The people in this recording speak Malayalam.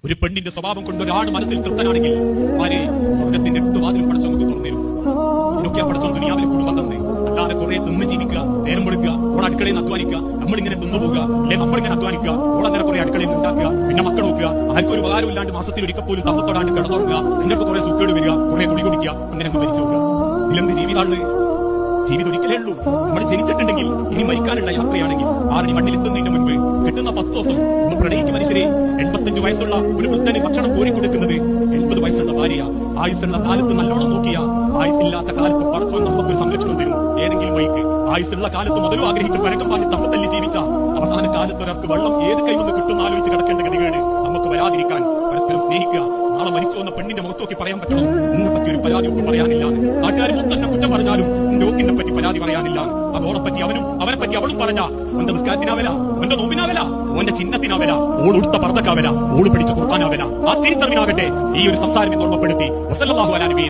ഒരു പെണ്ണിന്റെ സ്വഭാവം കൊണ്ട് ഒരാൾ മനസ്സിൽ തൃപ്തനാണെങ്കിൽ ആരെ സ്വർഗത്തിന്റെ 8 വാതിലും പഠിച്ചു നമുക്ക് തുറന്നിരും. ഇതിനൊക്കെയാ പഠിച്ചോ ദുനിയാവിലെ കുടുംബം തന്നെ. അല്ലാതെ കുറെ തിന്ന് ജീവിക്കുക, നേരം കൊടുക്കുക, ഓൾ അടുക്കളയിൽ നിന്ന് അധ്വാനിക്കുക, നമ്മളിങ്ങനെ തിന്നുപോകുക, അല്ലെ നമ്മളിങ്ങനെ അധ്വാനിക്കുക, ഓളങ്ങനെ കുറെ അടുക്കളയിൽ നിന്ന് ഉണ്ടാക്കുക, പിന്നെ മക്കൾ നോക്കുക, അതൊക്കെ ഒരു ഉപകാരം ഇല്ലാണ്ട് മാസത്തിൽ ഒരിക്കൽ പോലും തമ്മത്തോടാണ്ട് കിടന്നുറങ്ങുക, എന്നിട്ട് കുറെ സുഖേട് വരിക, കുറെ കുടി കുടിക്കുക, അങ്ങനെ അങ്ങ് മരിച്ചു പോകുക. ഇതിലെന്ത് ജീവിതമാണ്? ജീവിതം ഒരിക്കലേ ഉള്ളൂ. നമ്മൾ ജനിച്ചിട്ടുണ്ടെങ്കിൽ ഇനി മരിക്കാനുള്ള യാത്രയാണെങ്കിൽ 6 മണ്ണിലെത്തുന്നതിന് മുൻപ് കിട്ടുന്ന 10 ദിവസം ഒന്ന് പ്രണയിക്കും മനുഷ്യരെ. 85 വയസ്സുള്ള ഒരു വൃദ്ധന് ഭക്ഷണം കോരിക്കൊടുക്കുന്നത് 80 വയസ്സുള്ള ഭാര്യ. ആയുസ്സുള്ള കാലത്ത് നല്ലോണം നോക്കിയ, ആയുസില്ലാത്ത കാലത്ത് പടച്ചോൻ നമുക്ക് സംരക്ഷണം തരും ഏതെങ്കിലും വഴിക്ക്. ആയുസ്സുള്ള കാലത്ത് മുതലും ആഗ്രഹിച്ച് പരക്കം പാടി തമ്മിൽ തല്ലി ജീവിച്ച അവസാന കാലത്ത് ഒരാൾക്ക് വെള്ളം ഏത് കൈവന്ന് കിട്ടും ആലോചിച്ച് കിടക്കേണ്ട ഗതികേട് നമുക്ക് വരാതിരിക്കാൻ പരസ്പരം സ്നേഹിക്കുക. നാളെ മരിച്ചു വന്ന പെണ്ണിന്റെ മുഖത്തോക്കി പറയാൻ പറ്റണം, എന്നെ പറ്റി ഒരു പരാതി ഒന്നും പറയാനില്ല. നാട്ടുകാർ മൊത്തം എന്നെ കുറ്റം പറഞ്ഞാലും എന്റെ ഓക്കിനെ പറ്റി പരാതി പറയാനില്ല. അതോളെ പറ്റി അവനും അവനെ പറ്റി അവളും പറഞ്ഞ അവന്റെ നിസ്കാരത്തിനാവല, അവന്റെ നോമ്പിനാവല, അവന്റെ ചിഹ്നത്തിനാവല, ഓൾ ഉടുത്ത പർദ്ദക്കാവല, ഓള് പിടിച്ച് കൊടുക്കാനാവല. ആ തിരിച്ചറിവിനാകട്ടെ ഈ ഒരു സംസാരം എന്ന് ഓർമ്മപ്പെടുത്തി. വസല്ലല്ലാഹു അലാ നബി